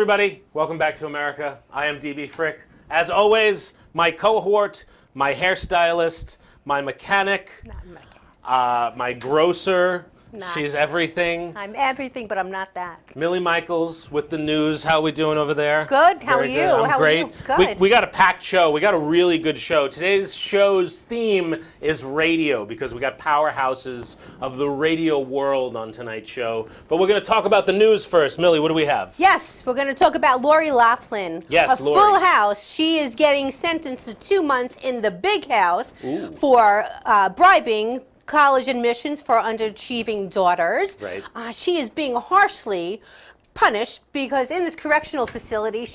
everybody. Welcome back to America. I am DB Frick. As always, my cohort, my hairstylist, my mechanic, my grocer. She's everything. I'm everything, but I'm not that. Millie Micheals with the news. How are we doing over there? Good. How are you? I'm great. Are you? Good. We got a packed show. We got a really good show. Today's show's theme is radio because we got powerhouses of the radio world on tonight's show. But we're going to talk about the news first. Millie, what do we have? Yes, we're going to talk about Lori Loughlin. Yes, Lori. Full House. She is getting sentenced to 2 months in the big house for bribing college admissions for underachieving daughters. Right. She is being harshly punished because in this correctional facility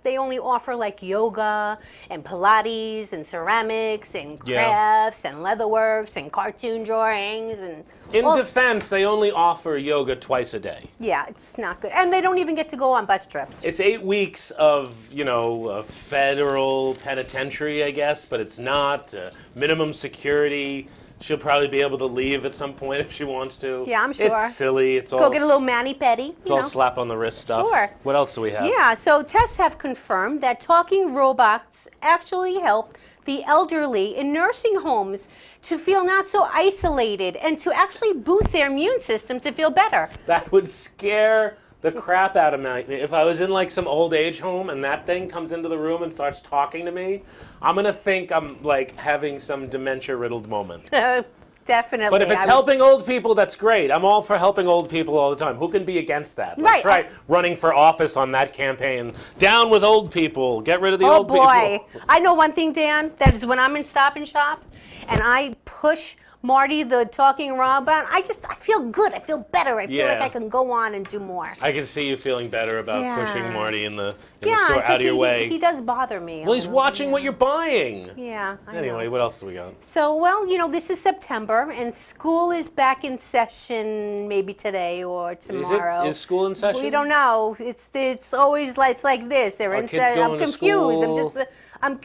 they only offer like yoga and Pilates and ceramics and crafts and leatherworks and cartoon drawings and in defense, they only offer yoga twice a day. Yeah, it's not good. And they don't even get to go on bus trips. It's 8 weeks of, a federal penitentiary, I guess, but it's not minimum security. She'll probably be able to leave at some point if she wants to. Yeah, I'm sure. It's silly. It's all go get a little mani-pedi. It's all slap on the wrist stuff. Sure. What else do we have? Yeah, so tests have confirmed that talking robots actually help the elderly in nursing homes to feel not so isolated and to actually boost their immune system to feel better. That would scare the crap out of me. If I was in like some old age home and that thing comes into the room and starts talking to me, I'm going to think I'm like having some dementia-riddled moment. Definitely. But if it's helping old people, that's great. I'm all for helping old people all the time. Who can be against that? Let's try running for office on that campaign. Down with old people. Get rid of the old people. Oh, boy. I know one thing, Dan. That is when I'm in Stop and Shop and I push Marty, the talking robot, I feel good. I feel better. I feel like I can go on and do more. I can see you feeling better about pushing Marty in the store out of your way. He does bother me. Well, he's watching what you're buying. Yeah, Anyway, what else do we got? So, well, this is September, and school is back in session maybe today or tomorrow. Is school in session? We don't know. It's always like this. They're in session. I'm confused.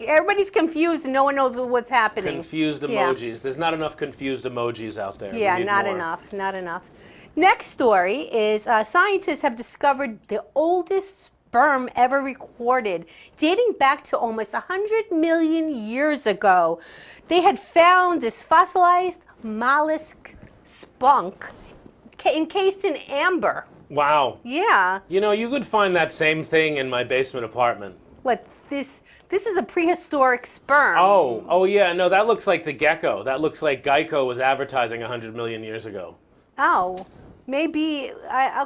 Everybody's confused and no one knows what's happening. Confused emojis. Yeah. There's not enough confused emojis out there. Yeah, not enough. Next story is scientists have discovered the oldest sperm ever recorded, dating back to almost 100 million years ago. They had found this fossilized mollusk spunk encased in amber. Wow. Yeah. You could find that same thing in my basement apartment. What? This is a prehistoric sperm. Oh yeah, no, that looks like the gecko. That looks like Geico was advertising 100 million years ago. Oh, maybe,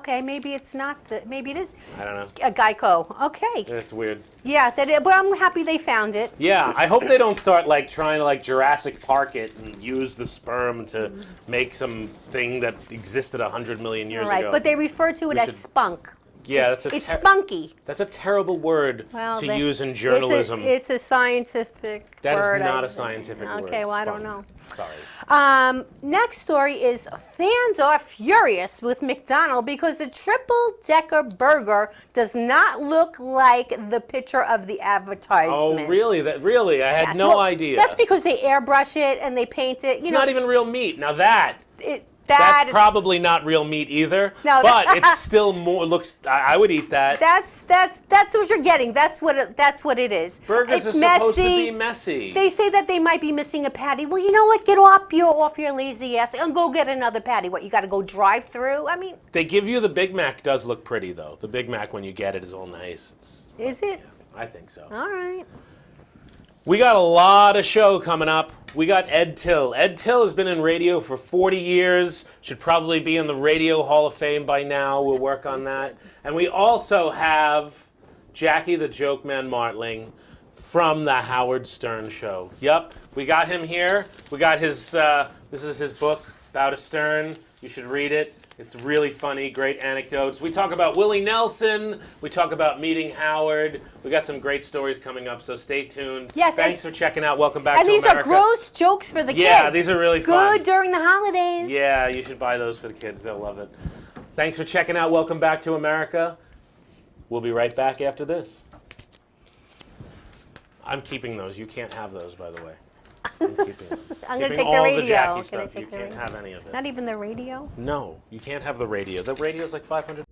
maybe it's not, maybe it is. I don't know. A Geico, okay. That's weird. Yeah, but I'm happy they found it. Yeah, I hope they don't start trying to Jurassic Park it and use the sperm to make some thing that existed 100 million years ago. Right, but they refer to it as spunk. Yeah, it's spunky. That's a terrible word to use in journalism. It's a scientific word. That is not a scientific word. Okay, well, I don't know. Sorry. Next story is fans are furious with McDonald's because the triple-decker burger does not look like the picture of the advertisement. Oh, really? Really? I had no idea. That's because they airbrush it and they paint it. It's not even real meat. Now that's probably not real meat either. No, but it's still more. Looks. I would eat that. That's what you're getting. That's what it is. Burgers are supposed to be messy. They say that they might be missing a patty. Well, you know what? Get off your lazy ass and go get another patty. What, you got to go drive through? I mean. They give you the Big Mac. Does look pretty though. The Big Mac when you get it is all nice. Is it? I think so. All right. We got a lot of show coming up. We got Ed Tyll. Ed Tyll has been in radio for 40 years. Should probably be in the Radio Hall of Fame by now. We'll work on that. And we also have Jackie the Joke Man Martling from the Howard Stern Show. Yep, we got him here. We got his, this is his book about a Stern. You should read it. It's really funny, great anecdotes. We talk about Willie Nelson. We talk about meeting Howard. We got some great stories coming up, so stay tuned. Yes, thanks for checking out. Welcome back to America. And these are gross jokes for the kids. Yeah, these are really fun. Good during the holidays. Yeah, you should buy those for the kids. They'll love it. Thanks for checking out. Welcome back to America. We'll be right back after this. I'm keeping those. You can't have those, by the way. I'm going to take the radio. The Jackie stuff. You can't have any of it. Not even the radio? No, you can't have the radio. The radio's like $500.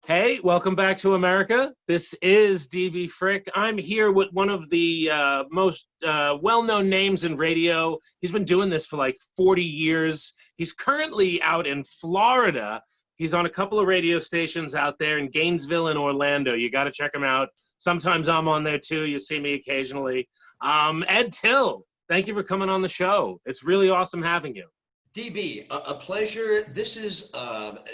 Hey, welcome back to America. This is DB Frick. I'm here with one of the most well-known names in radio. He's been doing this for like 40 years. He's currently out in Florida. He's on a couple of radio stations out there in Gainsville and Orlando. You got to check him out. Sometimes I'm on there too. You see me occasionally. Ed Tyll, thank you for coming on the show. It's really awesome having you. DB, a pleasure. This is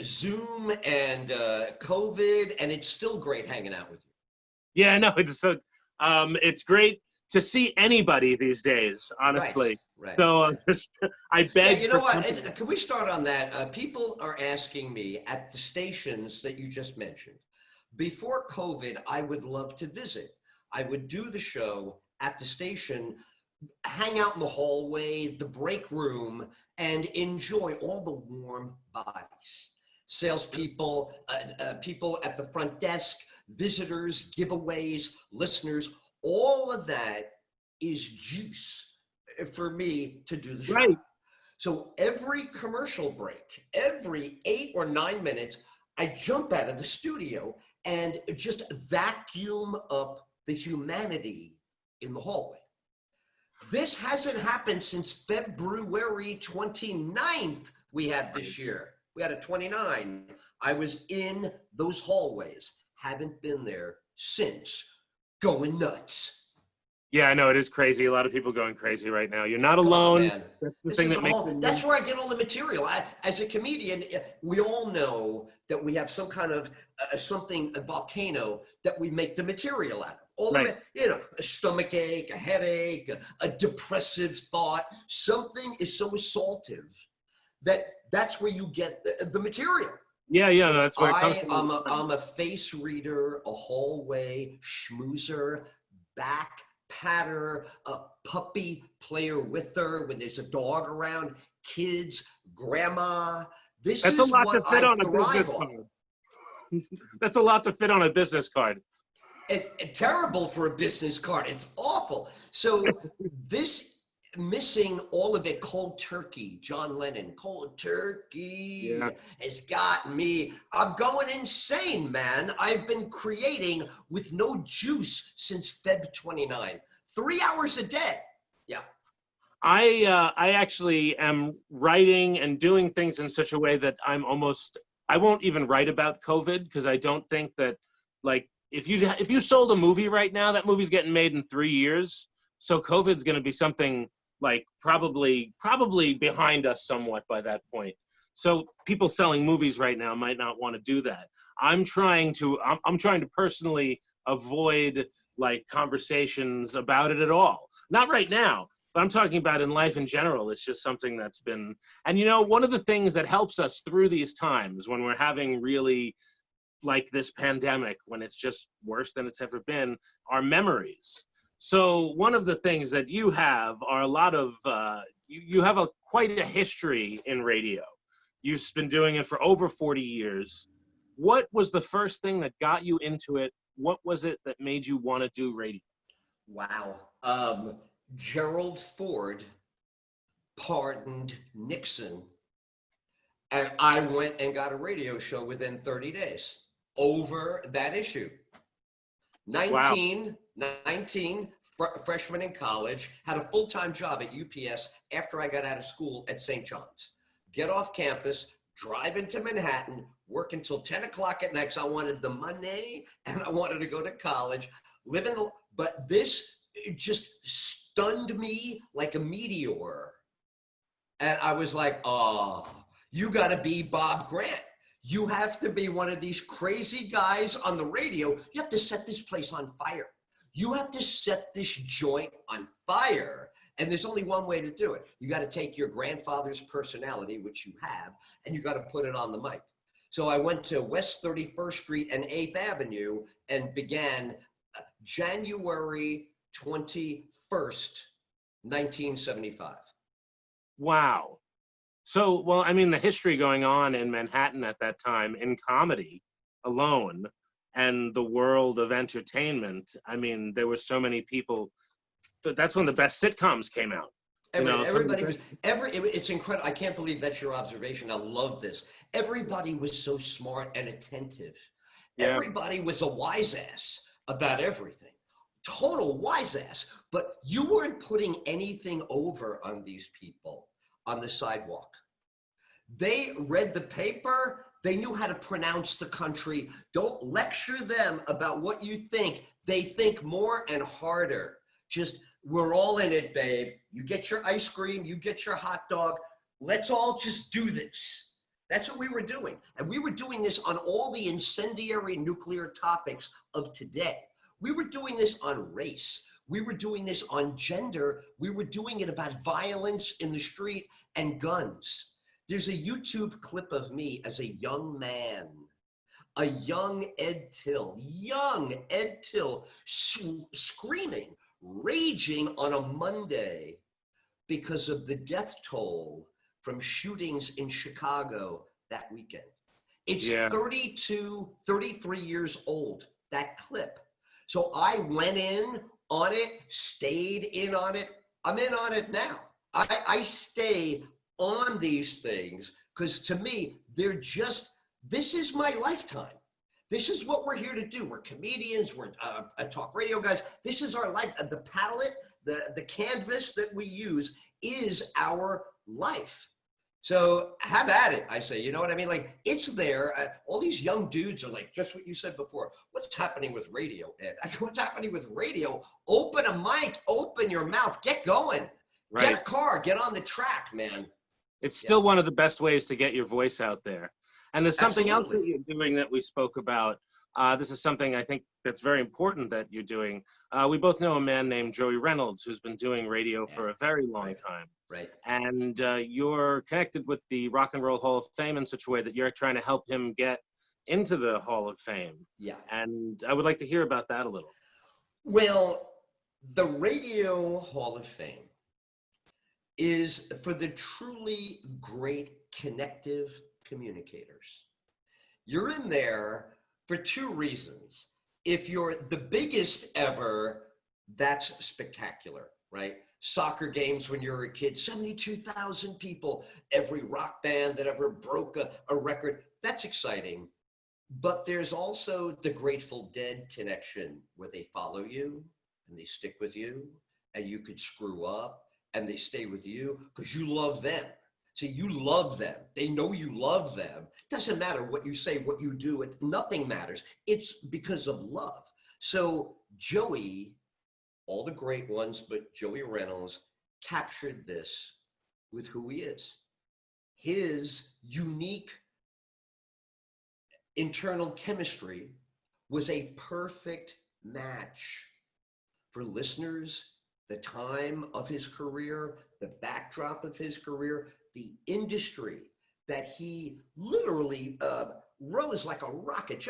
Zoom and COVID, and it's still great hanging out with you. Yeah, no, it's great to see anybody these days, honestly. Right. So I beg. Yeah, you know what? Can we start on that? People are asking me at the stations that you just mentioned. Before COVID, I would love to visit. I would do the show at the station, hang out in the hallway, the break room, and enjoy all the warm bodies. Salespeople, people at the front desk, visitors, giveaways, listeners, all of that is juice for me to do the show. Right. So every commercial break, every 8 or 9 minutes, I jump out of the studio and just vacuum up the humanity in the hallway. This hasn't happened since February 29th we had this year. We had a 29. I was in those hallways. Haven't been there since. Going nuts. Yeah, I know it is crazy. A lot of people going crazy right now. You're not alone. Man. That's the thing that makes That's where I get all the material. As a comedian, we all know that we have some kind of a volcano that we make the material out of. All of it, a stomach ache, a headache, a depressive thought. Something is so assaultive that's where you get the material. Yeah, no, that's where it comes from. I'm a face reader, a hallway schmoozer, back patter, a puppy player with her when there's a dog around, kids, grandma. That's a lot to fit on a business card. That's a lot to fit on a business card. It's terrible for a business card. It's awful. So this missing all of it, cold turkey, John Lennon, cold turkey has got me. I'm going insane, man. I've been creating with no juice since Feb 29. 3 hours a day. Yeah. I actually am writing and doing things in such a way that I won't even write about COVID because I don't think that, like, if you sold a movie right now, that movie's getting made in 3 years. So COVID's going to be something like probably behind us somewhat by that point. So people selling movies right now might not want to do that. I'm trying to personally avoid like conversations about it at all. Not right now, but I'm talking about in life in general. It's just something that's been, and one of the things that helps us through these times when we're having really like this pandemic, when it's just worse than it's ever been, are memories. So one of the things that you have are a lot of, you have quite a history in radio. You've been doing it for over 40 years. What was the first thing that got you into it? What was it that made you want to do radio? Wow. Gerald Ford pardoned Nixon, and I went and got a radio show within 30 days over that issue. 19, freshman in college, had a full-time job at UPS after I got out of school at St. John's. Get off campus, drive into Manhattan, work until 10 o'clock at night because I wanted the money and I wanted to go to college. But this just stunned me like a meteor. And I was like, oh, you got to be Bob Grant. You have to be one of these crazy guys on the radio. You have to set this place on fire. You have to set this joint on fire. And there's only one way to do it. You got to take your grandfather's personality, which you have, and you got to put it on the mic. So I went to West 31st Street and 8th Avenue and began January 21st, 1975. Wow. So, well, I mean, the history going on in Manhattan at that time in comedy alone and the world of entertainment, I mean, there were so many people. That's when the best sitcoms came out. It's incredible. I can't believe that's your observation. I love this. Everybody was so smart and attentive. Yeah. Everybody was a wise ass about everything. Total wise ass. But you weren't putting anything over on these people on the sidewalk. They read the paper. They knew how to pronounce the country. Don't lecture them about what you think. They think more and harder. Just, we're all in it, babe. You get your ice cream, you get your hot dog. Let's all just do this. That's what we were doing. And we were doing this on all the incendiary nuclear topics of today. We were doing this on race. We were doing this on gender. We were doing it about violence in the street and guns. There's a YouTube clip of me as a young man, a young Ed Tyll, screaming, raging on a Monday because of the death toll from shootings in Chicago that weekend. It's 33 years old, that clip. So I went in on it, stayed in on it. I'm in on it now. I stay on these things because to me, they're just, this is my lifetime. This is what we're here to do. We're comedians, we're talk radio guys. This is our life. The palette, the canvas that we use is our life. So have at it, I say, you know what I mean? Like, it's there. All these young dudes are like, just what you said before. What's happening with radio, Ed? What's happening with radio? Open a mic, open your mouth, get going. Right. Get a car, get on the track, man. It's still one of the best ways to get your voice out there. And there's something else that Absolutely. you're doing that we spoke about. This is something I think that's very important that you're doing. We both know a man named Joey Reynolds who's been doing radio for a very long time. Right. And you're connected with the Rock and Roll Hall of Fame in such a way that you're trying to help him get into the Hall of Fame. Yeah. And I would like to hear about that a little. Well, the Radio Hall of Fame is for the truly great connective communicators. You're in there for two reasons. If you're the biggest ever, that's spectacular, right? Soccer games when you were a kid, 72,000 people, every rock band that ever broke a record, that's exciting. But there's also the Grateful Dead connection where they follow you and they stick with you and you could screw up and they stay with you because you love them. See, you love them. They know you love them. Doesn't matter what you say, what you do, nothing matters. It's because of love. So Joey, all the great ones, but Joey Reynolds captured this with who he is. His unique internal chemistry was a perfect match for listeners, the time of his career, the backdrop of his career, the industry that he literally rose like a rocket.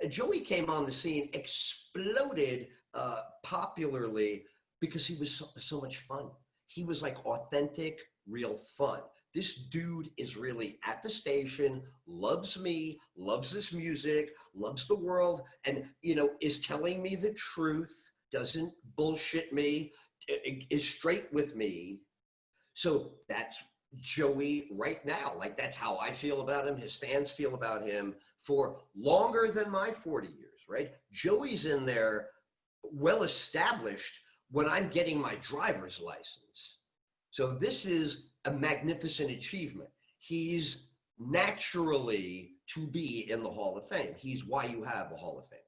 Joey came on the scene, exploded popularly because he was so much fun. He was like authentic, real fun. This dude is really at the station, loves me, loves this music, loves the world, and is telling me the truth, doesn't bullshit me, is straight with me. So that's Joey right now. Like, that's how I feel about him. His fans feel about him for longer than my 40 years, right? Joey's in there well established when I'm getting my driver's license. So this is a magnificent achievement. He's naturally to be in the Hall of Fame. He's why you have a Hall of Fame.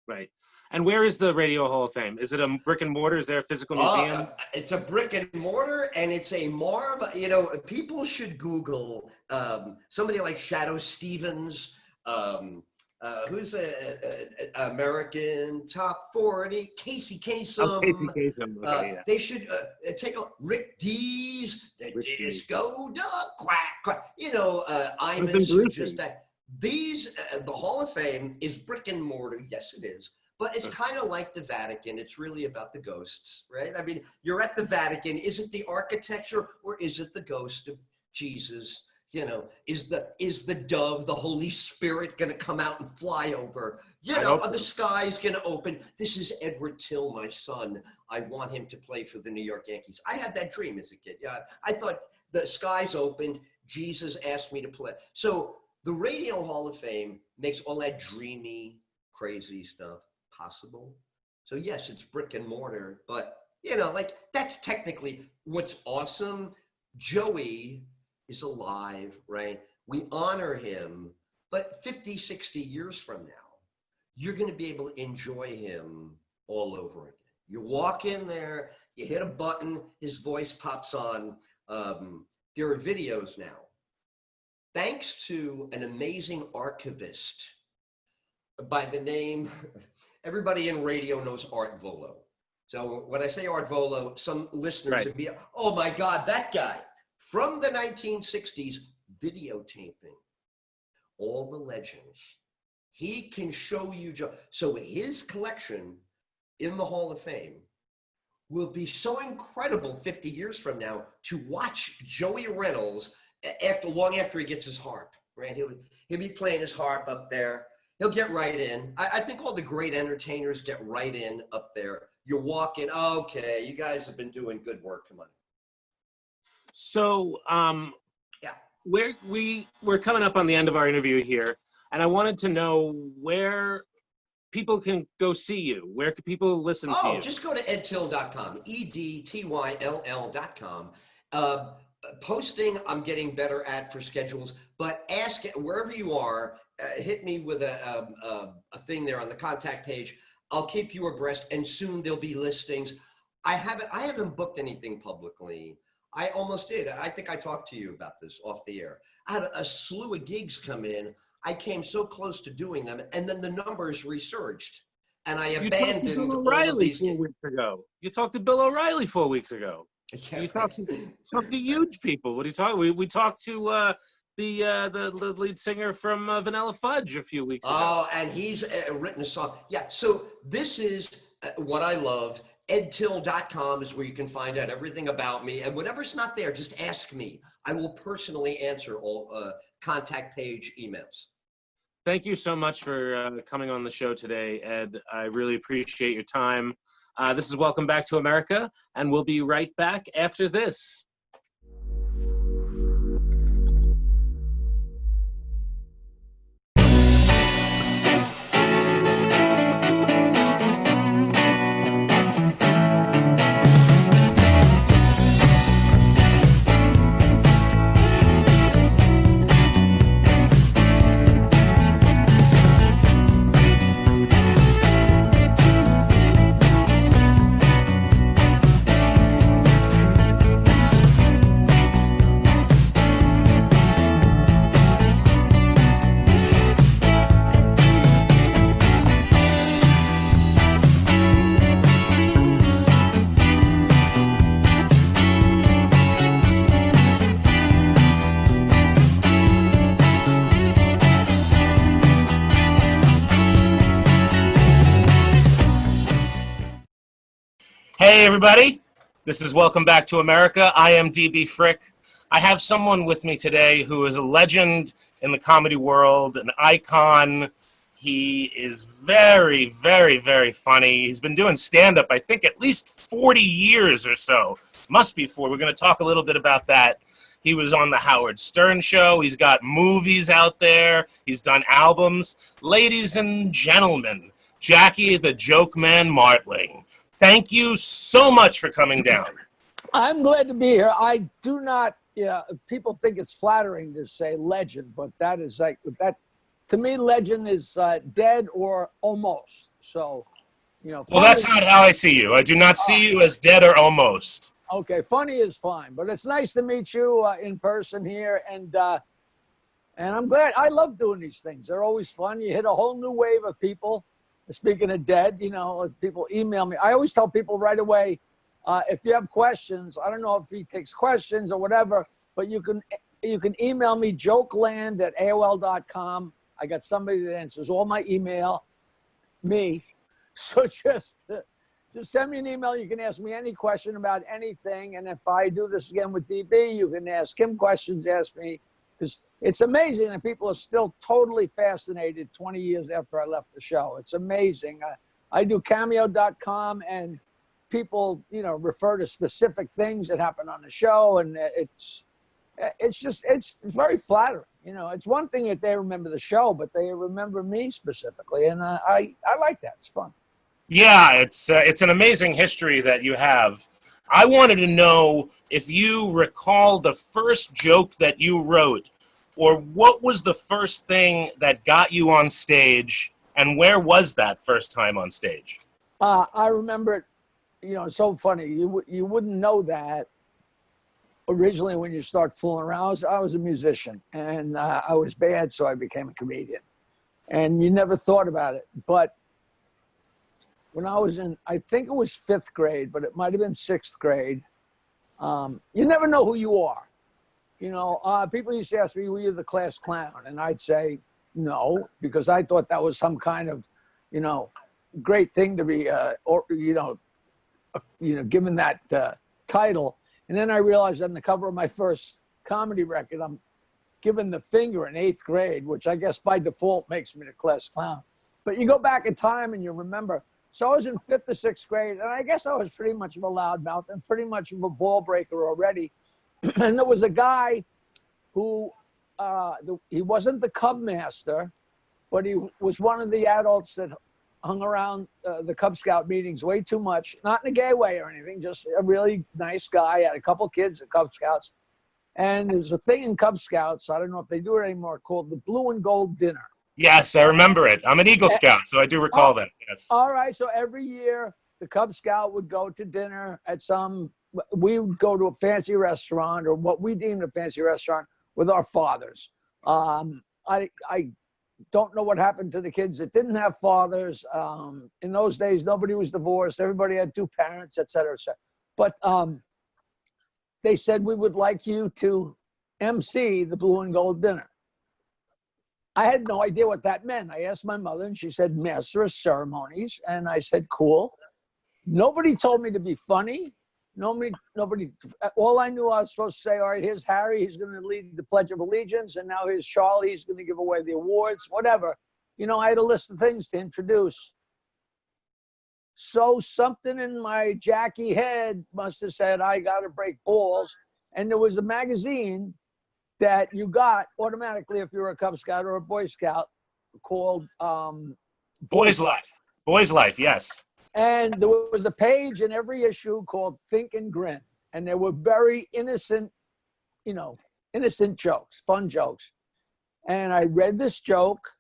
Right. And where is the Radio Hall of Fame? Is it a brick and mortar? Is there a physical museum? It's a brick and mortar, and it's a marvel. People should Google somebody like Shadow Stevens, who's a American Top 40, Casey Kasem. Casey Kasem. Okay, yeah. They should take a Rick Dees, the disco duck, quack, quack. Imus, just that. These, the Hall of Fame is brick and mortar. Yes, it is. But it's kind of like the Vatican. It's really about the ghosts, right? I mean, you're at the Vatican. Is it the architecture or is it the ghost of Jesus? Is the dove, the Holy Spirit, going to come out and fly over? Are the skies going to open? This is Edward Tyll, my son. I want him to play for the New York Yankees. I had that dream as a kid. Yeah, I thought the skies opened. Jesus asked me to play. So The Radio Hall of Fame makes all that dreamy, crazy stuff possible. So yes, it's brick and mortar, but like that's technically what's awesome. Joey is alive, right? We honor him, but 50, 60 years from now, you're going to be able to enjoy him all over again. You walk in there, you hit a button, his voice pops on. There are videos now. Thanks to an amazing archivist by the name, everybody in radio knows Art Volo. So when I say Art Volo, some listeners would be, oh my God, that guy from the 1960s videotaping all the legends. He can show you, so his collection in the Hall of Fame will be so incredible 50 years from now to watch Joey Reynolds long after he gets his harp, right? He'll be playing his harp up there. He'll get right in. I think all the great entertainers get right in up there. You walk in, okay, you guys have been doing good work. Come on. So, we're coming up on the end of our interview here, and I wanted to know where people can go see you. Where can people listen to you? Oh, just go to edtyll.com, edtyll.com. Posting, I'm getting better at for schedules, but ask it wherever you are. Hit me with a thing there on the contact page. I'll keep you abreast, and soon there'll be listings. I haven't booked anything publicly. I almost did. I think I talked to you about this off the air. I had a slew of gigs come in. I came so close to doing them, and then the numbers resurged, and I abandoned all of these. 4 weeks ago. You talked to Bill O'Reilly 4 weeks ago. Yeah, you talked to huge people. What are you talking? We talked to the lead singer from Vanilla Fudge a few weeks ago. Oh, and he's written a song. Yeah, so this is what I love. edtyll.com is where you can find out everything about me. And whatever's not there, just ask me. I will personally answer all contact page emails. Thank you so much for coming on the show today, Ed. I really appreciate your time. This is Welcome Back to America, and we'll be right back after this. Hey everybody, this is Welcome Back to America. I am DB Frick. I have someone with me today who is a legend in the comedy world, an icon. He is very, very, very funny. He's been doing stand-up, I think, at least 40 years or so. Must be 40. We're going to talk a little bit about that. He was on the Howard Stern Show. He's got movies out there. He's done albums. Ladies and gentlemen, Jackie the Joke Man Martling. Thank you so much for coming down. I'm glad to be here. I do not, people think it's flattering to say legend, but that is like, that to me, legend is dead or almost. So, Well, that's not how I see you. I do not see you as dead or almost. Okay, funny is fine, but it's nice to meet you in person here. And I'm glad, I love doing these things. They're always fun. You hit a whole new wave of people. Speaking of dead, people email me. I always tell people right away, if you have questions, I don't know if he takes questions or whatever, but you can email me, jokeland@aol.com. I got somebody that answers all my email, me. So just send me an email. You can ask me any question about anything. And if I do this again with DB, you can ask him questions, ask me. Because it's amazing that people are still totally fascinated 20 years after I left the show. It's amazing. I do cameo.com, and people, refer to specific things that happen on the show. And it's very flattering. You know, it's one thing that they remember the show, but they remember me specifically, and I like that. It's fun. Yeah, it's an amazing history that you have. I wanted to know if you recall the first joke that you wrote, or what was the first thing that got you on stage, and where was that first time on stage? I remember it. You know, it's so funny. You wouldn't know that originally when you start fooling around. I was a musician, and I was bad, so I became a comedian. And you never thought about it. But when I was in, I think it was 5th grade, but it might have been 6th grade, you never know who you are. You know, people used to ask me, were you the class clown? And I'd say no, because I thought that was some kind of, you know, great thing to be, given that title. And then I realized on the cover of my first comedy record, I'm given the finger in 8th grade, which I guess by default makes me the class clown. But you go back in time and you remember. So I was in 5th or 6th grade, and I guess I was pretty much of a loudmouth and pretty much of a ball breaker already. And there was a guy who, he wasn't the Cub master, but he was one of the adults that hung around the Cub Scout meetings way too much, not in a gay way or anything, just a really nice guy, had a couple kids at Cub Scouts. And there's a thing in Cub Scouts, I don't know if they do it anymore, called the Blue and Gold Dinner. Yes, I remember it. I'm an Eagle Scout, so I do recall that. Yes. All right, so every year the Cub Scout would go to dinner at we would go to a fancy restaurant, or what we deemed a fancy restaurant, with our fathers. I don't know what happened to the kids that didn't have fathers. In those days, nobody was divorced. Everybody had 2 parents, et cetera, et cetera. But they said, we would like you to MC the Blue and Gold Dinner. I had no idea what that meant. I asked my mother, and she said, Master of Ceremonies. And I said, cool. Nobody told me to be funny. Nobody, all I knew I was supposed to say, all right, here's Harry, he's going to lead the Pledge of Allegiance. And now here's Charlie, he's going to give away the awards, whatever. You know, I had a list of things to introduce. So something in my Jackie head must have said, I got to break balls. And there was a magazine that you got automatically if you were a Cub Scout or a Boy Scout called Boys Life. Boys Life, yes. And there was a page in every issue called Think and Grin. And there were very innocent, innocent jokes, fun jokes. And I read this joke,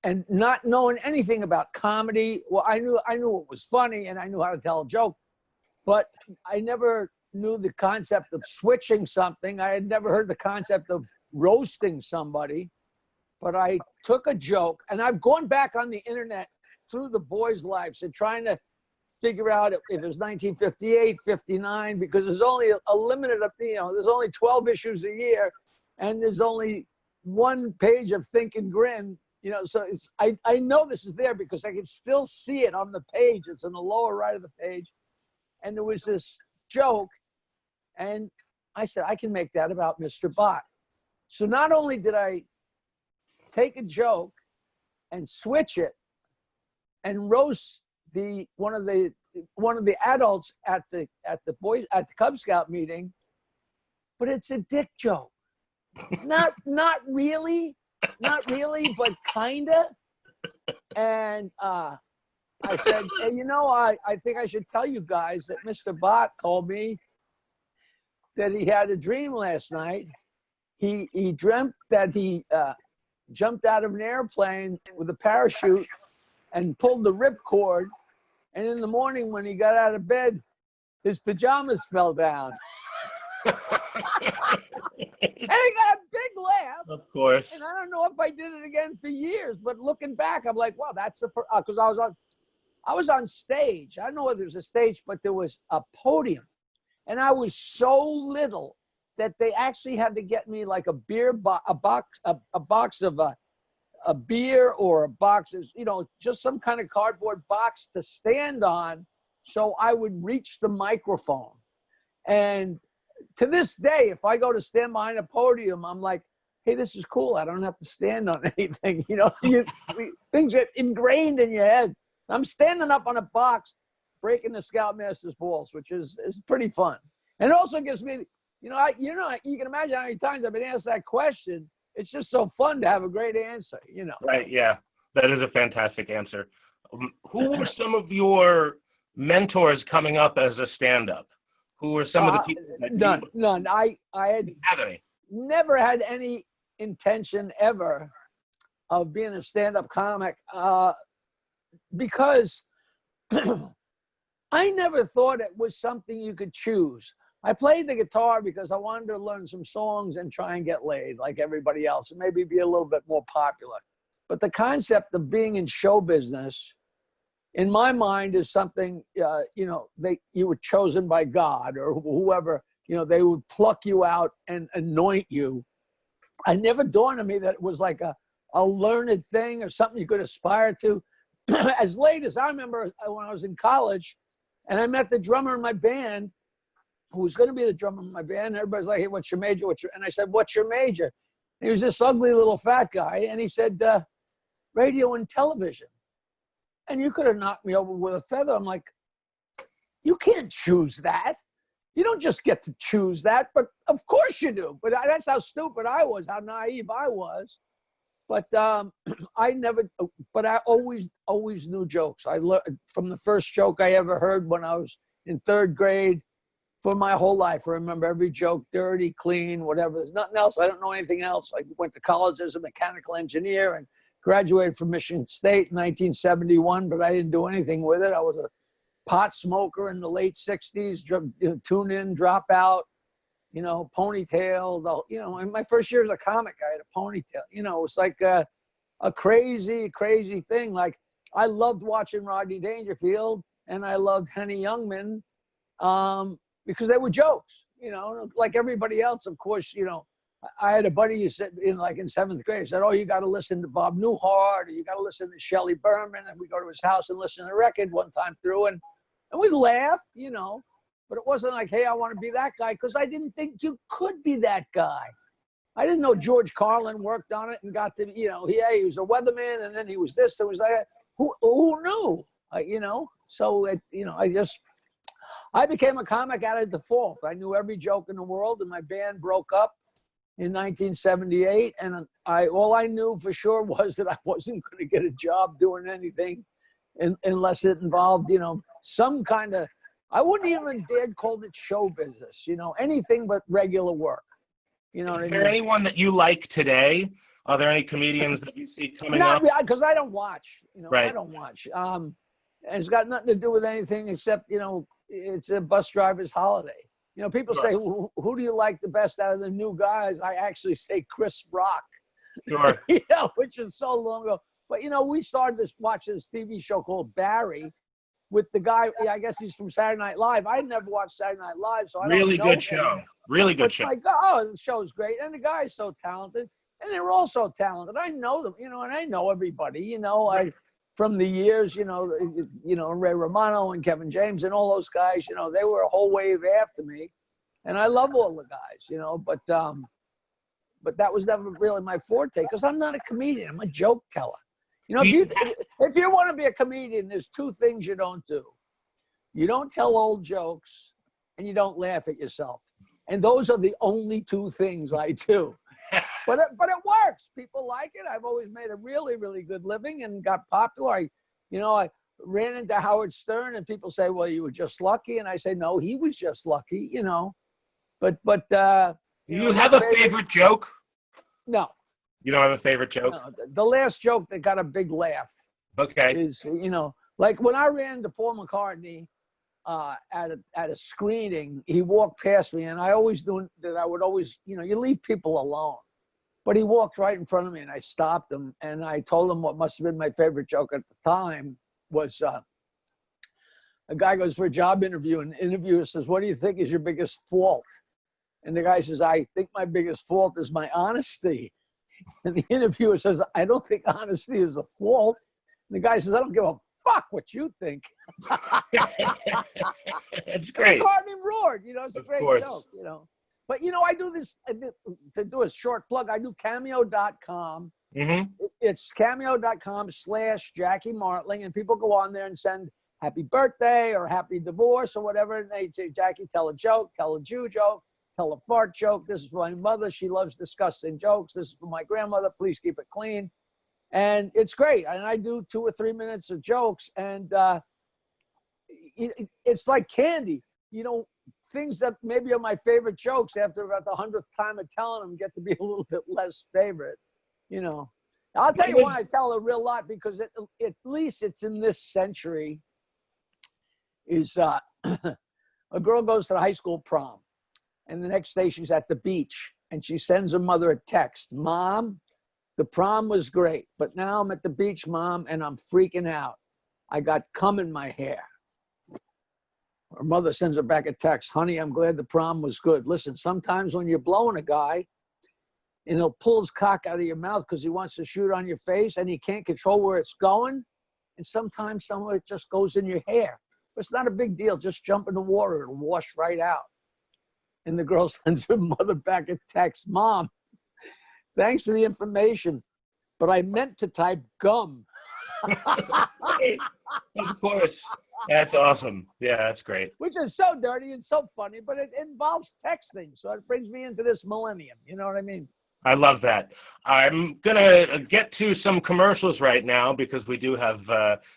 and not knowing anything about comedy. Well, I knew it was funny and I knew how to tell a joke, but I never knew the concept of switching something. I had never heard the concept of roasting somebody, but I took a joke, and I've gone back on the internet through the boys' lives and trying to figure out if it was 1958, 59, because there's only a limited, there's only 12 issues a year, and there's only 1 page of Think and Grin, so I know this is there because I can still see it on the page. It's in the lower right of the page. And there was this joke, and I said, I can make that about Mr. Bott. So not only did I take a joke and switch it and roast one of the adults at the Cub Scout meeting, but it's a dick joke. Not really, but kinda. And I said, hey, I think I should tell you guys that Mr. Bott told me that he had a dream last night. He dreamt that he jumped out of an airplane with a parachute and pulled the ripcord. And in the morning when he got out of bed, his pajamas fell down. And he got a big laugh. Of course. And I don't know if I did it again for years, but looking back, I'm like, wow, that's the first, because I was on stage. I don't know whether there was a stage, but there was a podium. And I was so little that they actually had to get me like a box of a beer, or a box of, just some kind of cardboard box to stand on so I would reach the microphone. And to this day, if I go to stand behind a podium, I'm like, hey, this is cool. I don't have to stand on anything. Things get ingrained in your head. I'm standing up on a box, breaking the Scoutmaster's balls, which is pretty fun. And it also gives me You can imagine how many times I've been asked that question. It's just so fun to have a great answer, Right, yeah. That is a fantastic answer. Who were some of your mentors coming up as a stand-up? Who were some of the people that None. I had have any? never had any intention ever of being a stand-up comic because I never thought it was something you could choose. I played the guitar because I wanted to learn some songs and try and get laid like everybody else, and maybe be a little bit more popular. But the concept of being in show business, in my mind, is something, you were chosen by God or whoever, they would pluck you out and anoint you. I never dawned on me that it was like a learned thing or something you could aspire to. As late as I remember when I was in college and I met the drummer in my band, who was going to be the drummer in my band. And everybody's like, hey, what's your major? And I said, what's your major? And he was this ugly little fat guy. And he said, radio and television. And you could have knocked me over with a feather. I'm like, you can't choose that. You don't just get to choose that, but of course you do. But that's how stupid I was, how naive I was. But I always knew jokes. I learned from the first joke I ever heard when I was in third grade. For my whole life, I remember every joke, dirty, clean, whatever. There's nothing else. I don't know anything else. I went to college as a mechanical engineer and graduated from Michigan State in 1971, but I didn't do anything with it. I was a pot smoker in the late 60s, tune in, drop out, ponytail. In my first year as a comic, I had a ponytail. It was like a crazy, crazy thing. Like, I loved watching Rodney Dangerfield and I loved Henny Youngman. Because they were jokes, like everybody else, of course. I had a buddy who said in seventh grade, said, oh, you got to listen to Bob Newhart, or you got to listen to Shelley Berman. And we go to his house and listen to the record one time through, and we'd laugh, but it wasn't like, hey, I want to be that guy, because I didn't think you could be that guy. I didn't know George Carlin worked on it and got to, he was a weatherman, and then he was this, and was that. Who knew, So, I became a comic out of default. I knew every joke in the world, and my band broke up in 1978. And all I knew for sure was that I wasn't going to get a job doing anything unless it involved, some kind of, I wouldn't even dare call it show business, anything but regular work. What I mean? Is there anyone that you like today? Are there any comedians that you see coming up? Not because I don't watch, Right. I don't watch. And it's got nothing to do with anything except, it's a bus driver's holiday. People Sure. say, who do you like the best out of the new guys? I actually say Chris Rock, Sure. which is so long ago. But, we started watch this TV show called Barry with the guy, I guess he's from Saturday Night Live. I had never watched Saturday Night Live, so I Really don't know good show. Really good show. Like, oh, the show's great. And the guy's so talented. And they're all so talented. I know them, and I know everybody, from the years, Ray Romano and Kevin James and all those guys, they were a whole wave after me. And I love all the guys, but that was never really my forte, because I'm not a comedian. I'm a joke teller. If you want to be a comedian, there's two things you don't do. You don't tell old jokes, and you don't laugh at yourself. And those are the only two things I do. But it works. People like it. I've always made a really, really good living and got popular. I ran into Howard Stern, and people say, well, you were just lucky. And I say, no, he was just lucky, But you have a favorite joke? No. You don't have a favorite joke? No. The last joke that got a big laugh is, like when I ran into Paul McCartney at a screening, he walked past me, and I always knew that I would always, you leave people alone. But he walked right in front of me, and I stopped him, and I told him what must have been my favorite joke at the time was a guy goes for a job interview, and the interviewer says, what do you think is your biggest fault? And the guy says, I think my biggest fault is my honesty. And the interviewer says, I don't think honesty is a fault. And the guy says, I don't give a fuck what you think. That's great. McCartney roared, it's a great joke, But, I do this, to do a short plug, I do cameo.com. Mm-hmm. It's cameo.com/Jackie Martling, and people go on there and send happy birthday or happy divorce or whatever, and they say, Jackie, tell a joke, tell a Jew joke. tell a fart joke. This is for my mother. She loves disgusting jokes. This is for my grandmother. Please keep it clean. And it's great. And I do 2 or 3 minutes of jokes, and it's like candy. You know, things that maybe are my favorite jokes after about the 100th time of telling them get to be a little bit less favorite, you know. I'll tell you why I tell a real lot, because at least it's in this century is a girl goes to the high school prom, and the next day she's at the beach, and she sends her mother a text. Mom, the prom was great, but now I'm at the beach, Mom, and I'm freaking out. I got cum in my hair. Her mother sends her back a text. Honey, I'm glad the prom was good. Listen, sometimes when you're blowing a guy and he'll pull his cock out of your mouth because he wants to shoot on your face and he can't control where it's going, and sometimes some of it just goes in your hair. It's not a big deal. Just jump in the water. It'll wash right out. And the girl sends her mother back a text. Mom, thanks for the information, but I meant to type gum. Of course. That's awesome. Yeah, that's great. Which is so dirty and so funny, but it involves texting. So it brings me into this millennium. You know what I mean? I love that. I'm going to get to some commercials right now because we do have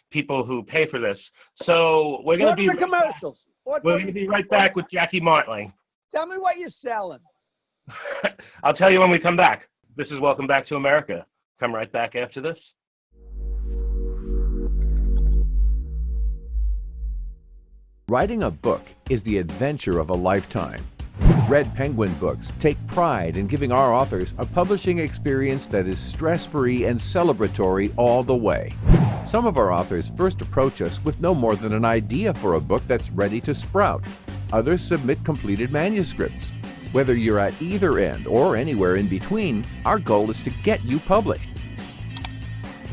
people who pay for this. So we're going to be the commercials. We're going to be right back with Jackie Martling. Tell me what you're selling. I'll tell you when we come back. This is Welcome Back to America. Come right back after this. Writing a book is the adventure of a lifetime. Red Penguin Books take pride in giving our authors a publishing experience that is stress-free and celebratory all the way. Some of our authors first approach us with no more than an idea for a book that's ready to sprout. Others submit completed manuscripts. Whether you're at either end or anywhere in between, our goal is to get you published.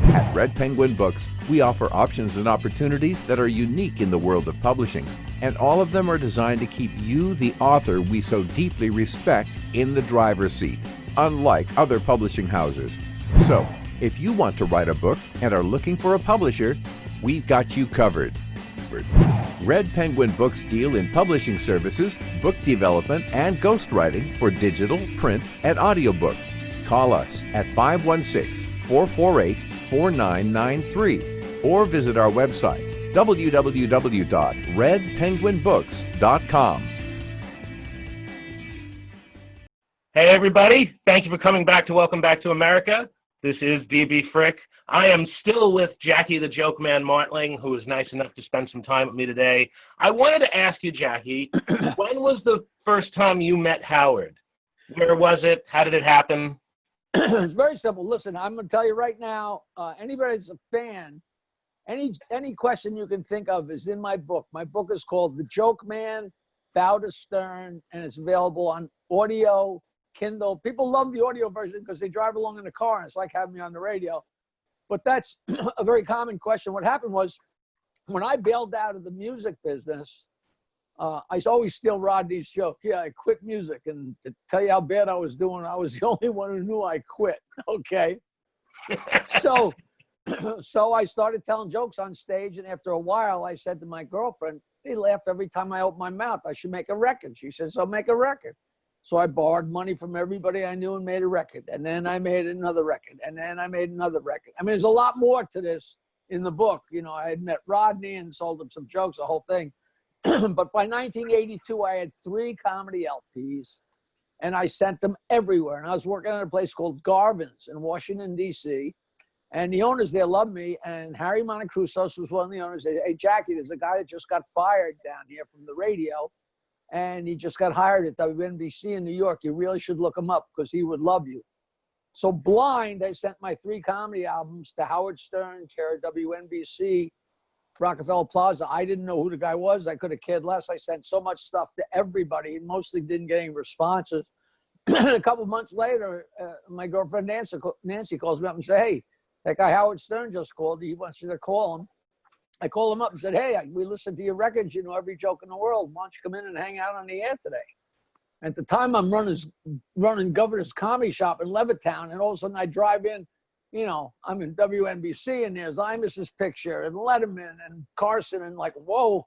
At Red Penguin Books, we offer options and opportunities that are unique in the world of publishing, and all of them are designed to keep you, the author we so deeply respect, in the driver's seat, unlike other publishing houses. So, if you want to write a book and are looking for a publisher, we've got you covered. Red Penguin Books deal in publishing services, book development, and ghostwriting for digital, print, and audiobook. Call us at 516-448-4993 or visit our website, www.redpenguinbooks.com. Hey everybody, thank you for coming back to Welcome Back to America. This is DB Frick. I am still with Jackie the Joke Man Martling, who was nice enough to spend some time with me today. I wanted to ask you, Jackie, when was the first time you met Howard? Where was it? How did it happen? It's very simple. Listen, I'm going to tell you right now, anybody that's a fan, any question you can think of is in my book. My book is called The Joke Man, Bow to Stern, and it's available on audio, Kindle. People love the audio version because they drive along in the car and it's like having me on the radio. But that's a very common question. What happened was when I bailed out of the music business, I always steal Rodney's joke. Yeah, I quit music. And to tell you how bad I was doing, I was the only one who knew I quit. Okay. So I started telling jokes on stage. And after a while, I said to my girlfriend, they laugh every time I open my mouth. I should make a record. She said, so make a record. So I borrowed money from everybody I knew and made a record. And then I made another record. And then I made another record. I mean, there's a lot more to this in the book. You know, I had met Rodney and sold him some jokes, the whole thing. But by 1982, I had 3 comedy LPs. And I sent them everywhere. And I was working at a place called Garvin's in Washington, D.C. And the owners there loved me. And Harry Montecrusos was one of the owners. They said, hey, Jackie, there's a guy that just got fired down here from the radio. And he just got hired at WNBC in New York. You really should look him up because he would love you. So blind, I sent my 3 comedy albums to Howard Stern, care of WNBC, Rockefeller Plaza. I didn't know who the guy was. I could have cared less. I sent so much stuff to everybody and mostly didn't get any responses. A couple of months later, my girlfriend Nancy calls me up and says, hey, that guy Howard Stern just called. He wants you to call him. I called him up and said, hey, we listened to your records. You know every joke in the world. Why don't you come in and hang out on the air today? At the time, I'm running Governor's Comedy Shop in Levittown, and all of a sudden I drive in, you know, I'm in WNBC, and there's Imos's picture, and Letterman, and Carson, and like, whoa.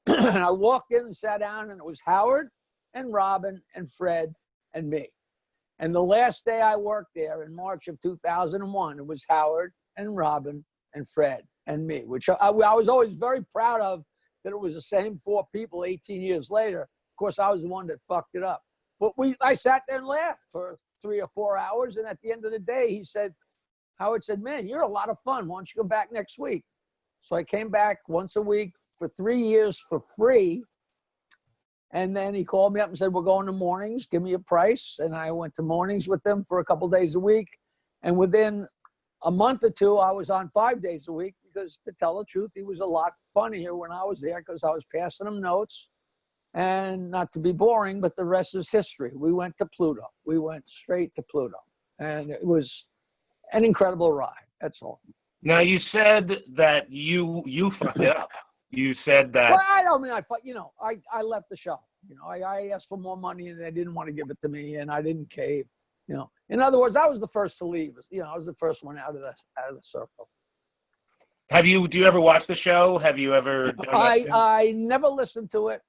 And I walked in and sat down, and it was Howard and Robin and Fred and me. And the last day I worked there in March of 2001, it was Howard and Robin and Fred and me, which I was always very proud of, that it was the same 4 people 18 years later. Of course, I was the one that fucked it up. But I sat there and laughed for 3 or 4 hours. And at the end of the day, Howard said, man, you're a lot of fun. Why don't you go back next week? So I came back once a week for 3 years for free. And then he called me up and said, we're going to mornings. Give me a price. And I went to mornings with them for a couple days a week. And within a month or 2, I was on 5 days a week, because to tell the truth, he was a lot funnier when I was there, because I was passing him notes. And not to be boring, but the rest is history. We went to Pluto. We went straight to Pluto. And it was an incredible ride. That's all. Now, you said that you fucked it up. You said that. Well, I don't mean I left the show. I asked for more money and they didn't want to give it to me, and I didn't cave. In other words, I was the first to leave. I was the first one out of the circle. Do you ever watch the show? Have you ever done that? I never listened to it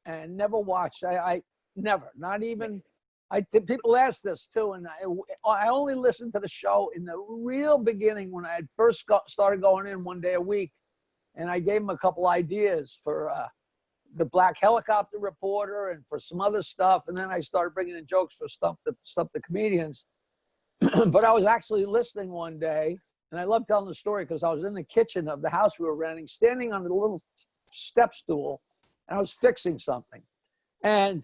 and never watched. I never, not even. People ask this too, and I only listened to the show in the real beginning when I had first started going in one day a week. And I gave him a couple ideas for the Black Helicopter Reporter and for some other stuff. And then I started bringing in jokes for Stump the Comedians. But I was actually listening one day, and I love telling the story because I was in the kitchen of the house we were renting, standing on the little step stool, and I was fixing something. And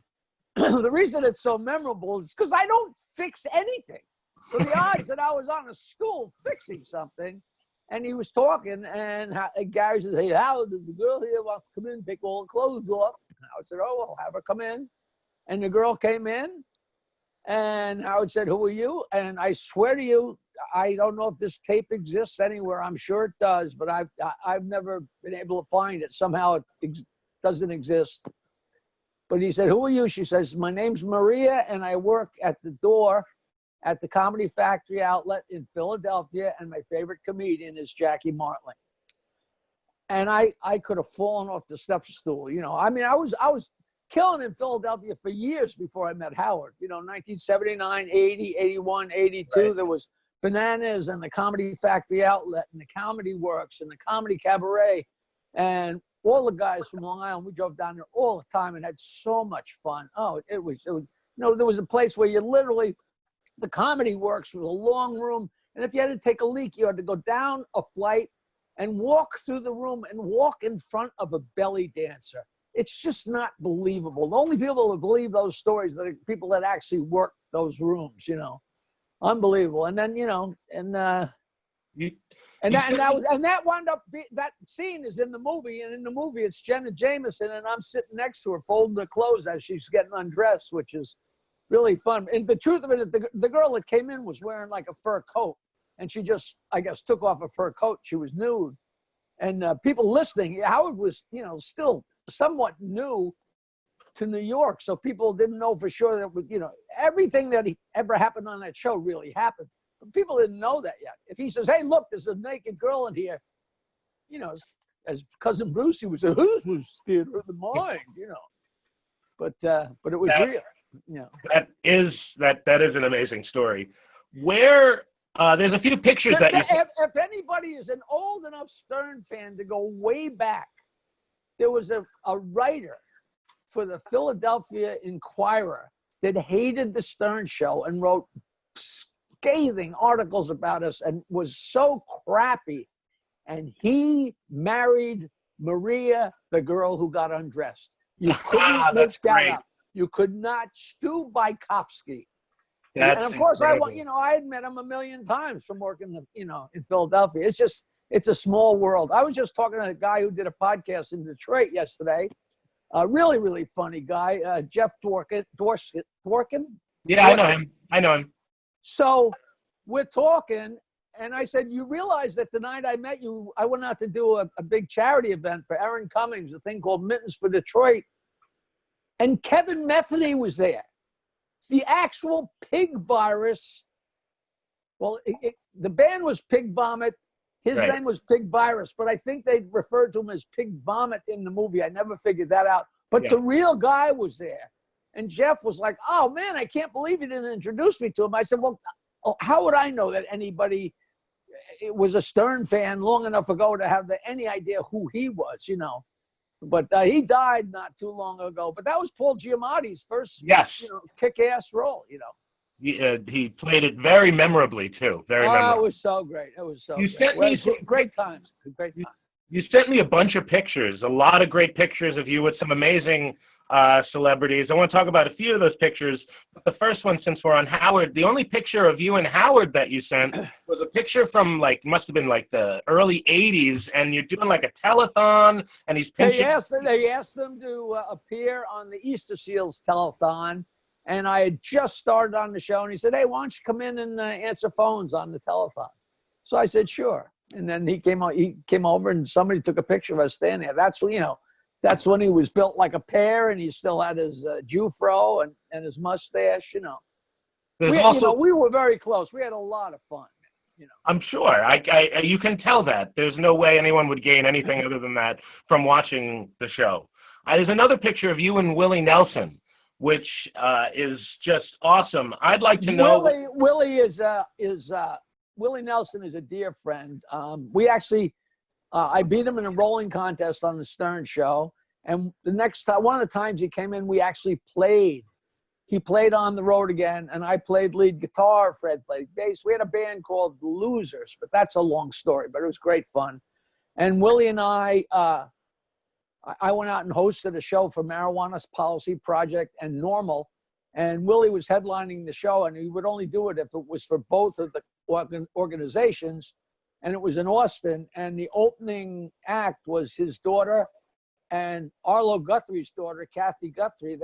the reason it's so memorable is because I don't fix anything. So the odds that I was on a stool fixing something. And he was talking, and Gary said, hey, Howard, does the girl here wants to come in and take all the clothes off? And Howard said, oh, well, have her come in. And the girl came in, and Howard said, who are you? And I swear to you, I don't know if this tape exists anywhere. I'm sure it does, but I've never been able to find it. Somehow it doesn't exist. But he said, who are you? She says, my name's Maria, and I work at the door at the Comedy Factory outlet in Philadelphia, and my favorite comedian is Jackie Martling. And I could have fallen off the step stool. I mean, I was killing in Philadelphia for years before I met Howard. 1979, 80, 81, 82, right. There was Bananas and the Comedy Factory outlet and the Comedy Works and the Comedy Cabaret. And all the guys from Long Island, we drove down there all the time and had so much fun. Oh, it was there was a place where you literally, the Comedy Works was a long room, and if you had to take a leak, you had to go down a flight and walk through the room and walk in front of a belly dancer. It's just not believable. The only people who believe those stories are people that actually work those rooms. Unbelievable. And then that wound up that scene is in the movie, and in the movie it's Jenna Jameson, and I'm sitting next to her folding her clothes as she's getting undressed, which is really fun. And the truth of it is the girl that came in was wearing like a fur coat, and she just, I guess, took off a fur coat. She was nude. And people listening, Howard was, still somewhat new to New York. So people didn't know for sure that, everything that ever happened on that show really happened. But people didn't know that yet. If he says, hey, look, there's a naked girl in here, as Cousin Brucey would say, this was theater of the mind, But it was real. That is an amazing story. Where there's a few pictures that if anybody is an old enough Stern fan to go way back, there was a writer for the Philadelphia Inquirer that hated the Stern Show and wrote scathing articles about us and was so crappy. And he married Maria, the girl who got undressed. You couldn't make that up. You could not. Stu Bykowski. And of course, incredible. I had met him a million times from working, in Philadelphia. It's a small world. I was just talking to a guy who did a podcast in Detroit yesterday. A really, really funny guy, Jeff Dworkin. Yeah, I know him. So we're talking, and I said, you realize that the night I met you, I went out to do a big charity event for Aaron Cummings, a thing called Mittens for Detroit. And Kevin Metheny was there. The actual pig virus. Well, the band was Pig Vomit. His name was Pig Virus, but I think they referred to him as Pig Vomit in the movie. I never figured that out. But the real guy was there. And Jeff was like, oh man, I can't believe you didn't introduce me to him. I said, well, how would I know that anybody was a Stern fan long enough ago to have any idea who he was, you know? But he died not too long ago. But that was Paul Giamatti's first, Yes. you know, kick-ass role, you know. He played it very memorably too. Very memorable. It was so great. It was so You great. sent me Great times. Great times. You sent me a bunch of pictures, a lot of great pictures of you with some amazing celebrities. I want to talk about a few of those pictures. But the first one, since we're on Howard, the only picture of you and Howard that you sent was a picture from must have been like the early 80s, and you're doing like a telethon, and he's pinching. They asked them to appear on the Easter Seals telethon, and I had just started on the show, and he said, hey, why don't you come in and answer phones on the telethon? So I said, sure. And then he came over, and somebody took a picture of us standing there. That's when, you know, that's when he was built like a pear, and he still had his Jufro and his mustache, you know. We were very close. We had a lot of fun, you know. I'm sure. You can tell that. There's no way anyone would gain anything other than that from watching the show. There's another picture of you and Willie Nelson, which is just awesome. I'd like to know. Willie Nelson is a dear friend. We actually, I beat him in a rolling contest on the Stern Show. And the next time, one of the times he came in, we actually played. He played On the Road Again, and I played lead guitar. Fred played bass. We had a band called The Losers, but that's a long story, but it was great fun. And Willie and I went out and hosted a show for Marijuana Policy Project and Normal. And Willie was headlining the show, and he would only do it if it was for both of the organizations. And it was in Austin, and the opening act was his daughter and Arlo Guthrie's daughter, Kathy Guthrie.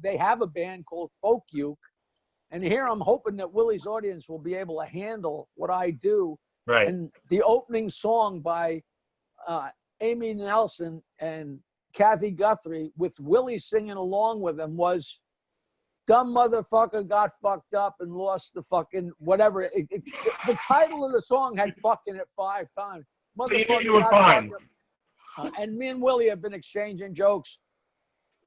They have a band called Folk Uke. And here I'm hoping that Willie's audience will be able to handle what I do. Right. And the opening song by Amy Nelson and Kathy Guthrie, with Willie singing along with them, was "Dumb Motherfucker Got Fucked Up and Lost the Fucking Whatever." The title of the song had "fucking" it 5 times. Motherfucker, you were fine. And me and Willie have been exchanging jokes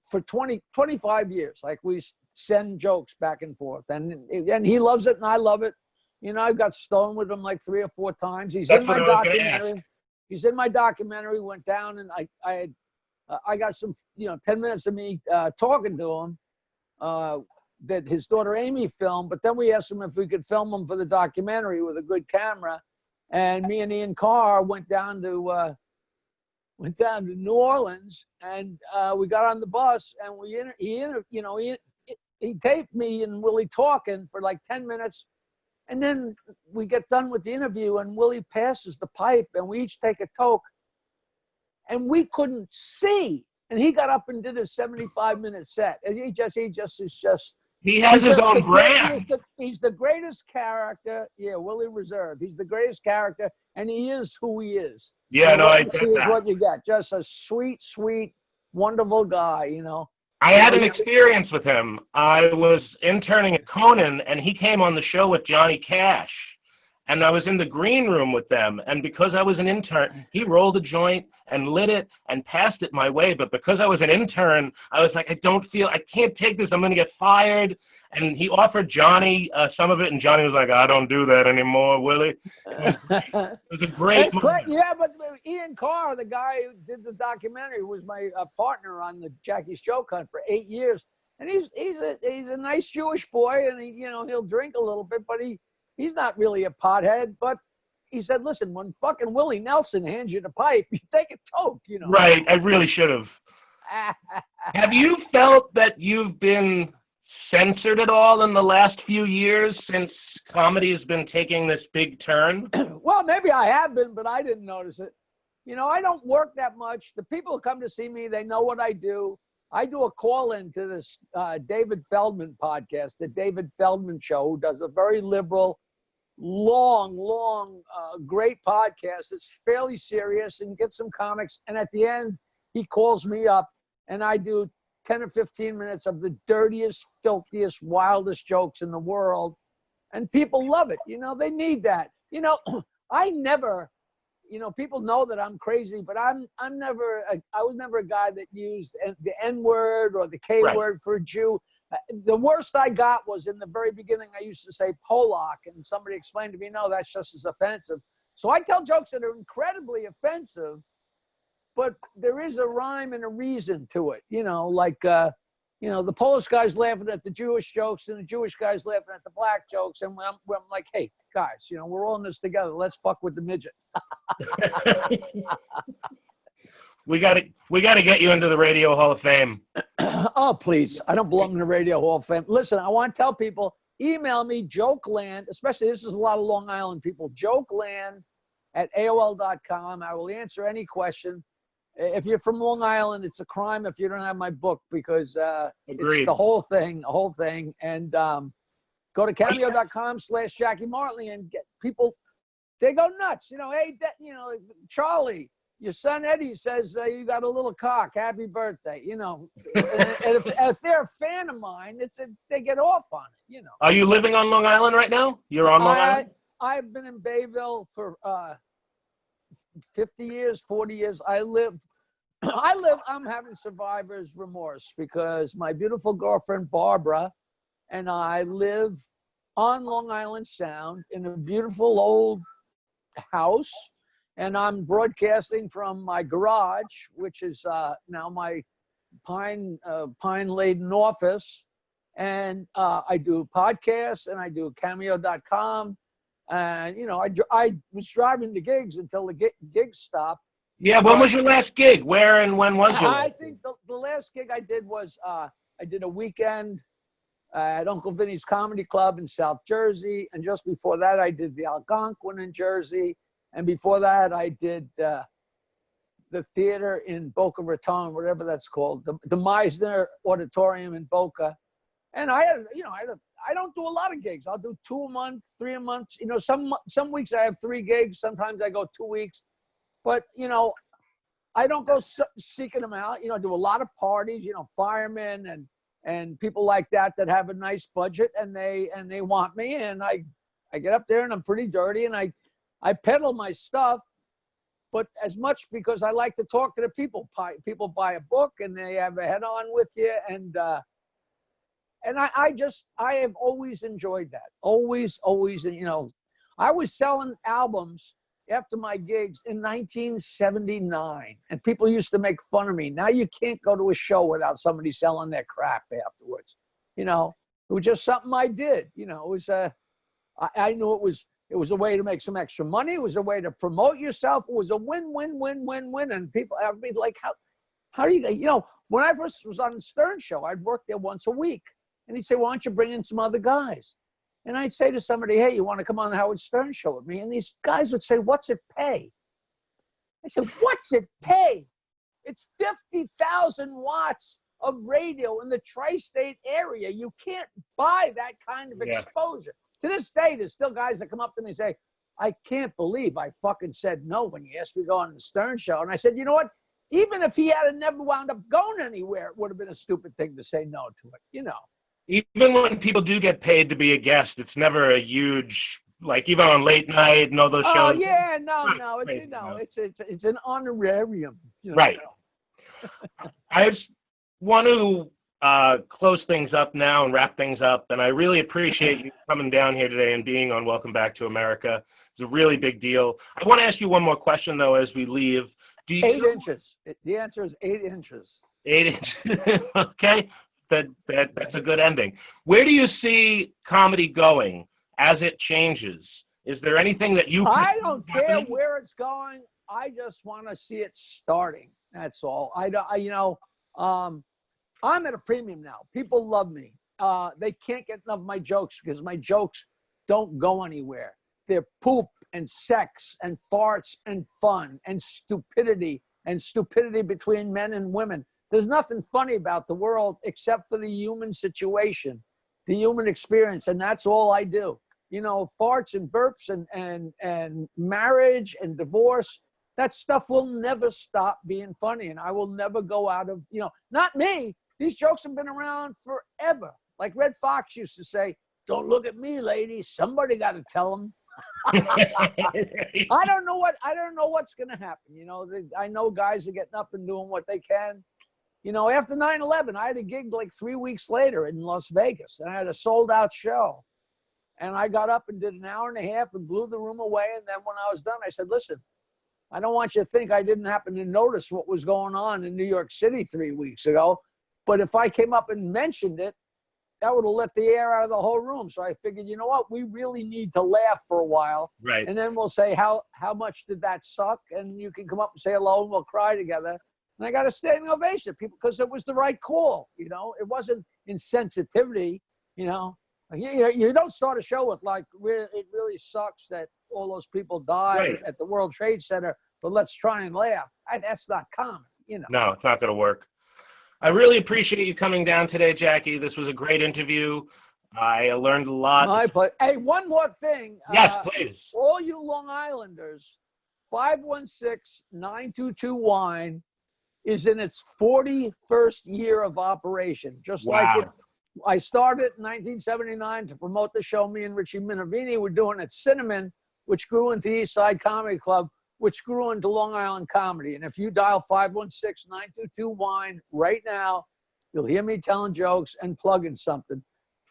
for 25 years. Like, we send jokes back and forth, and he loves it and I love it. You know, I've got stoned with him like 3 or 4 times. He's in my documentary. He's in my documentary. Went down, and I got some, 10 minutes of me talking to him that his daughter Amy filmed. But then we asked him if we could film him for the documentary with a good camera. And me and Ian Carr went down to New Orleans, and we got on the bus, and he taped me and Willie talking for like 10 minutes. And then we get done with the interview, and Willie passes the pipe, and we each take a toke, and we couldn't see. And he got up and did a 75-minute set. And he has his own brand. He's the greatest character. Yeah, Willie Reserve. He's the greatest character, and he is who he is. Yeah, no, I get see that. Is what you get. Just a sweet, sweet, wonderful guy, you know. I had an experience with him. I was interning at Conan, and he came on the show with Johnny Cash. And I was in the green room with them. And because I was an intern, he rolled a joint and lit it and passed it my way. But because I was an intern, I was like, I can't take this. I'm going to get fired. And he offered Johnny some of it. And Johnny was like, I don't do that anymore, Willie. It was a great moment. Yeah, but Ian Carr, the guy who did the documentary, was my partner on the Jackie's Joke Hunt for 8 years. And he's a nice Jewish boy. And he'll drink a little bit, but he's not really a pothead. But he said, listen, when fucking Willie Nelson hands you the pipe, you take a toke, Right. I really should have. Have you felt that you've been censored at all in the last few years since comedy has been taking this big turn? Well, maybe I have been, but I didn't notice it. I don't work that much. The people who come to see me, they know what I do. I do a call-in to this David Feldman podcast, the David Feldman Show, who does a very liberal, long, great podcast. It's fairly serious and gets some comics. And at the end, he calls me up, and I do 10 or 15 minutes of the dirtiest, filthiest, wildest jokes in the world. And people love it. They need that. I never, people know that I'm crazy, but I was never a guy that used the N-word or the K-word for a Jew. The worst I got was in the very beginning, I used to say Polak, and somebody explained to me, no, that's just as offensive. So I tell jokes that are incredibly offensive, but there is a rhyme and a reason to it. Like, the Polish guy's laughing at the Jewish jokes and the Jewish guy's laughing at the black jokes. And I'm like, hey, guys, we're all in this together. Let's fuck with the midget. We got to get you into the Radio Hall of Fame. Oh, please. I don't belong in the Radio Hall of Fame. Listen, I want to tell people, email me, jokeland, especially this is a lot of Long Island people, jokeland@AOL.com. I will answer any question. If you're from Long Island, it's a crime if you don't have my book, because it's the whole thing. And go to cameo.com/Jackie Martling and get people, they go nuts. Hey, Charlie, your son Eddie says you got a little cock. Happy birthday. And if they're a fan of mine, they get off on it. Are you living on Long Island right now? You're on Long Island? I've been in Bayville for 50 years, 40 years. I'm having survivor's remorse because my beautiful girlfriend, Barbara, and I live on Long Island Sound in a beautiful old house. And I'm broadcasting from my garage, which is now my pine-laden office. And I do podcasts and I do cameo.com. And, I was driving to gigs until the gigs stopped. Yeah, when was your last gig? Where and when was your I think the last gig I did was I did a weekend at Uncle Vinny's Comedy Club in South Jersey. And just before that, I did the Algonquin in Jersey. And before that, I did the theater in Boca Raton, whatever that's called, the Meisner Auditorium in Boca. And I don't do a lot of gigs. I'll do 2 a month, 3 a month. Some weeks I have 3 gigs. Sometimes I go 2 weeks. But, I don't go seeking them out. I do a lot of parties, firemen and people like that have a nice budget and they want me. And I get up there and I'm pretty dirty and I peddle my stuff, but as much because I like to talk to the people. People buy a book and they have a head on with you. And I have always enjoyed that. Always. And, I was selling albums after my gigs in 1979 and people used to make fun of me. Now you can't go to a show without somebody selling their crap afterwards. It was just something I did. It was I knew it was a way to make some extra money. It was a way to promote yourself. It was a win-win-win-win-win. And people, I mean, like, how do you, when I first was on the Stern Show, I'd work there once a week. And he'd say, why don't you bring in some other guys? And I'd say to somebody, hey, you want to come on the Howard Stern Show with me? And these guys would say, what's it pay? I said, what's it pay? It's 50,000 watts of radio in the tri-state area. You can't buy that kind of exposure. To this day, there's still guys that come up to me and say, I can't believe I fucking said no when you asked me to go on the Stern Show. And I said, you know what? Even if he had never wound up going anywhere, it would have been a stupid thing to say no to it, Even when people do get paid to be a guest, it's never a huge, like even on late night and all those shows. Oh yeah, no, it's an honorarium. Right. I just want to close things up now and wrap things up, and I really appreciate you coming down here today and being on Welcome Back to America. It's a really big deal. I want to ask you one more question though as we leave. 8 inches. The answer is 8 inches. 8 inches. Okay. That's a good ending. Where do you see comedy going as it changes? Is there anything that you? I don't care where it's going. I just want to see it starting. That's all. I'm at a premium now. People love me. They can't get enough of my jokes because my jokes don't go anywhere. They're poop and sex and farts and fun and stupidity between men and women. There's nothing funny about the world except for the human situation, the human experience, and that's all I do. Farts and burps and marriage and divorce, that stuff will never stop being funny, and I will never go out of, not me. These jokes have been around forever. Like Red Fox used to say, don't look at me, ladies. Somebody got to tell them. I don't know what's going to happen. I know guys are getting up and doing what they can. You know, after 9/11, I had a gig like 3 weeks later in Las Vegas, and I had a sold-out show. And I got up and did an hour and a half and blew the room away. And then when I was done, I said, listen, I don't want you to think I didn't happen to notice what was going on in New York City 3 weeks ago. But if I came up and mentioned it, that would have let the air out of the whole room. So I figured, you know what? We really need to laugh for a while. Right. And then we'll say, how much did that suck? And you can come up and say hello and we'll cry together. And I got a standing ovation, people, because it was the right call. You know, it wasn't insensitivity, you know. You don't start a show with like, it really sucks that all those people died at the World Trade Center, but let's try and laugh. That's not common, you know. No, it's not going to work. I really appreciate you coming down today, Jackie. This was a great interview. I learned a lot. My pleasure. Hey, one more thing. Yes, please. All you Long Islanders, 516-922-WINE is in its 41st year of operation. Just like it. I started in 1979 to promote the show. Me and Richie Minervini were doing at Cinnamon, which grew into East Side Comedy Club, which grew into Long Island Comedy. And if you dial 516-922-WINE right now, you'll hear me telling jokes and plugging something.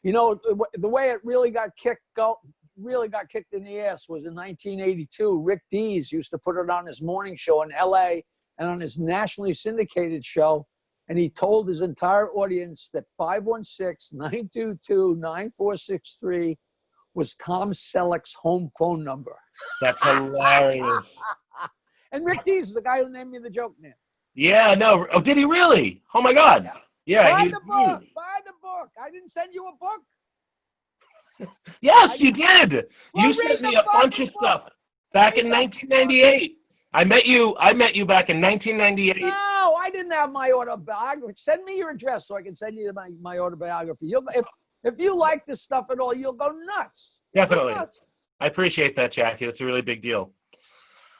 You know, the way it really got kicked in the ass was in 1982. Rick Dees used to put it on his morning show in LA and on his nationally syndicated show. And he told his entire audience that 516-922-9463 was Tom Selleck's home phone number. That's hilarious. And Rick Dees is the guy who named me the joke man. Yeah, no. Oh, did he really? Oh, my God. Yeah. Buy the book. Buy the book. I didn't send you a book. Yes, you did. Well, You sent me a bunch of stuff back in 1998. I met you back in 1998. No, I didn't have my autobiography. Send me your address so I can send you my autobiography. If you like this stuff at all, you'll go nuts. Definitely. Go nuts. I appreciate that, Jackie. That's a really big deal.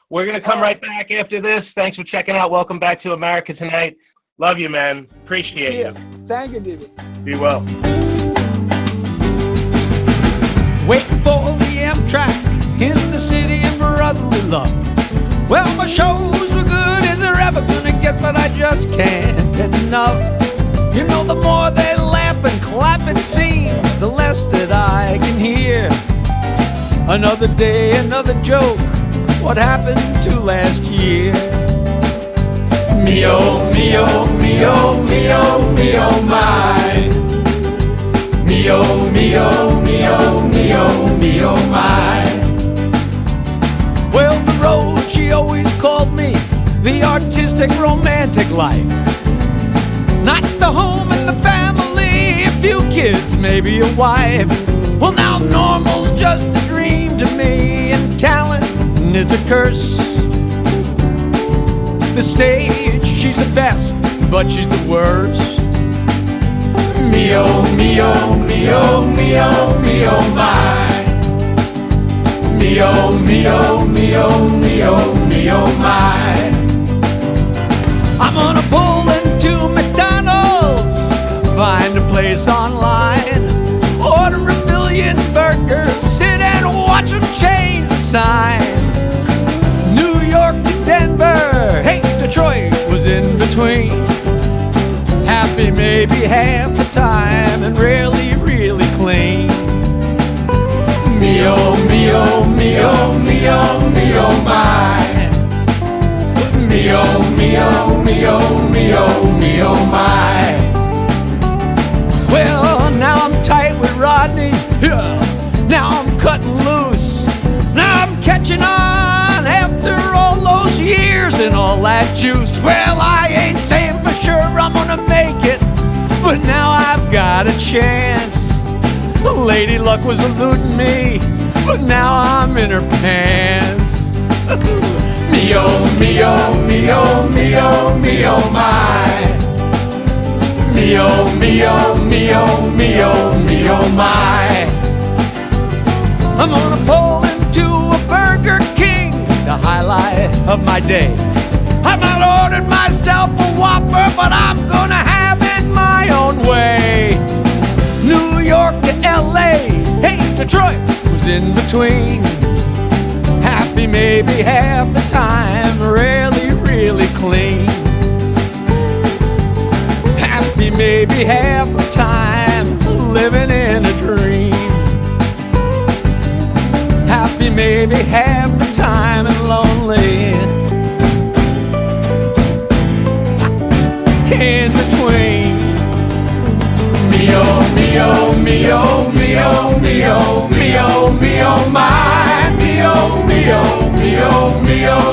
We're going to come right back after this. Thanks for checking out. Welcome back to America Tonight. Love you, man. Appreciate you. Thank you, David. Be well. Waiting for the Amtrak in the city of brotherly love. Well, my shows were good as they're ever gonna get, but I just can't get enough. You know, the more they laugh and clap, it seems, the less that I can hear. Another day, another joke. What happened to last year? Me oh, me oh, me oh, me oh, me oh, my. Me oh, me oh, me oh, me oh, me oh, my. Well, the road, she always called me the artistic romantic life. Not the home and the family, a few kids, maybe a wife. Well, now normal's just a dream to me, and talent, it's a curse. The stage, she's the best, but she's the worst. Me oh, me oh, me oh, me oh, me oh, my. Me oh, me oh, me oh, me oh, me oh, my. I'm gonna pull into McDonald's, find a place online, order a billion burgers, sit and watch them change the sign. New York to Denver, hey, Detroit was in between. Happy maybe half the time and really, really clean. Me oh, me oh, me oh, me oh, me oh, my. Me oh, me oh, me oh, me oh, me oh, my. Well, now I'm tight with Rodney. Yeah. Now I'm cutting loose. Now I'm catching on after all those years and all that juice. Well, I ain't saying for sure I'm gonna make it, but now I've got a chance. Lady Luck was eluding me, but now I'm in her pants. Me oh, me oh, me oh, me oh, me oh, my. Me oh, me oh, me oh, me oh, me oh, my. I'm gonna pull into a Burger King, the highlight of my day. I've not ordered myself a Whopper, but I'm gonna have it my own way. New York to LA, hey, Detroit was in between. Happy maybe half the time, really, really clean. maybe half the time living in a dream. Happy maybe half the time and lonely in between. Me oh, me oh, me oh, me oh, me oh, me oh, me oh, my. Me oh, me oh, me oh, me oh.